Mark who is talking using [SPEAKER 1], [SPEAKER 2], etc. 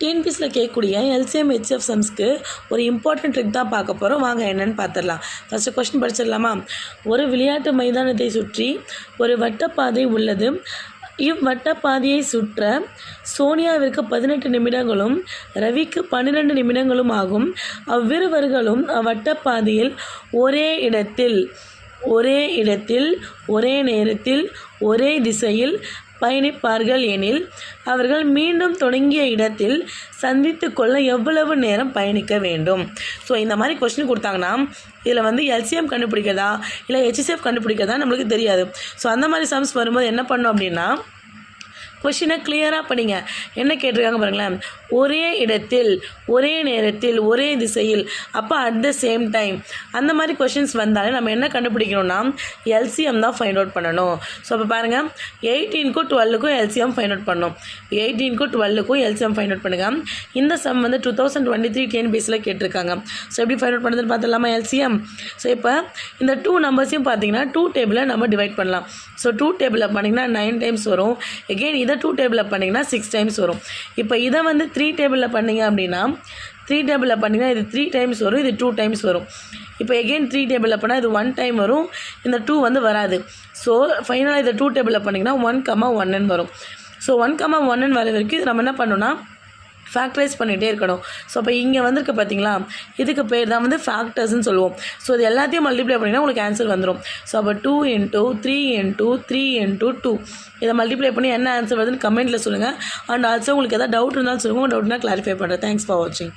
[SPEAKER 1] டிஎன்பிஎஸ்சியில் கேட்கக்கூடிய LCM HF சம்ஸ்க்கு ஒரு important trick தான் பார்க்க போகிறோம். வாங்க என்னென்னு பார்த்துடலாம். ஃபஸ்ட்டு கொஸ்டின் படிச்சிடலாமா? ஒரு விளையாட்டு மைதானத்தை சுற்றி ஒரு வட்டப்பாதை உள்ளது. இவ்வட்டப்பாதையை சுற்ற சோனியாவிற்கு 18 நிமிடங்களும் ரவிக்கு 12 நிமிடங்களும் ஆகும். அவ்விருவர்களும் அவ்வட்டப்பாதையில் ஒரே இடத்தில் ஒரே நேரத்தில் ஒரே திசையில் பயணிப்பார்கள் எனில் அவர்கள் மீண்டும் தொடங்கிய இடத்தில் சந்தித்து கொள்ள எவ்வளவு நேரம் பயணிக்க வேண்டும்? ஸோ இந்த மாதிரி கொஸ்டின் கொடுத்தாங்கன்னா இதில் வந்து எல்சிஎம் கண்டுபிடிக்கிறதா இல்லை ஹெச்சிஎஃப் கண்டுபிடிக்கிறதா நம்மளுக்கு தெரியாது. ஸோ அந்த மாதிரி சம்ஸ் வரும்போது என்ன பண்ணோம் அப்படின்னா கொஷினை கிளியராக படிங்க. என்ன கேட்டிருக்காங்க பாருங்களேன், ஒரே இடத்தில் ஒரே நேரத்தில் ஒரே திசையில், அப்போ அட் த சேம் டைம், அந்த மாதிரி கொஷின்ஸ் வந்தாலே நம்ம என்ன கண்டுபிடிக்கணும்னா எல்சிஎம் தான் ஃபைண்ட் அவுட் பண்ணணும். ஸோ அப்போ பாருங்கள், 18க்கும் 12க்கும் எல்சிஎம் ஃபைண்ட் அவுட் பண்ணணும். 18க்கும் 12க்கும் எல்சிஎம் ஃபைண்ட் அவுட் பண்ணுங்கள். இந்த சம் வந்து 2023 டிஎன்பிஎஸ்சியில் கேட்டிருக்காங்க. ஸோ எப்படி ஃபைண்ட் அவுட் பண்ணுறதுன்னு பார்த்துடலாமா எல்சிஎம்? ஸோ இப்போ இந்த 2 நம்பர்ஸையும் பார்த்தீங்கன்னா 2 டேபிளில் நம்ம டிவைட் பண்ணலாம். ஸோ 2 டேபிளில் பண்ணிங்கன்னா 9 டைம்ஸ் வரும். எகெயின் இதை 2 டேபிளில் பண்ணிங்கன்னா 6 டைம்ஸ் வரும். இப்போ இதை வந்து 3 டேபிளில் பண்ணிங்க அப்படின்னா 3 டேபிளில் பண்ணிங்கன்னா இது 3 டைம்ஸ் வரும், இது 2 டைம்ஸ் வரும். இப்போ எகெயின் 3 டேபிளில் பண்ணால் இது 1 டைம் வரும், இந்த 2 வந்து வராது. ஸோ ஃபைனலாக இதை 2 டேபிளில் பண்ணிங்கன்னா 1,1n வரும். ஸோ 1,1n வர வரைக்கும் இது நம்ம என்ன பண்ணணும்னா ஃபேக்டரைஸ் பண்ணிகிட்டே இருக்கணும். ஸோ அப்போ இங்கே வந்திருக்கு பார்த்தீங்களா, இதுக்கு பேர் தான் வந்து ஃபேக்டர்ஸ்ன்னு சொல்லுவோம். ஸோ இது எல்லாத்தையும் மல்டிப்ளை பண்ணிங்கன்னா உங்களுக்கு ஆன்சர் வந்துடும். ஸோ அப்போ 2 × 3 × 3 × 2 இதை மல்டிப்ளை பண்ணி என்ன ஆன்சர் வருதுன்னு கமெண்ட்டில் சொல்லுங்கள். அண்ட் ஆல்சோ உங்களுக்கு எதாவது டவுட் இருந்தாலும் சொல்லுங்கள். உங்கள் டவுட்னா கிளாரிஃபை பண்ணுறேன். தேங்க்ஸ் ஃபார் வாட்சிங்.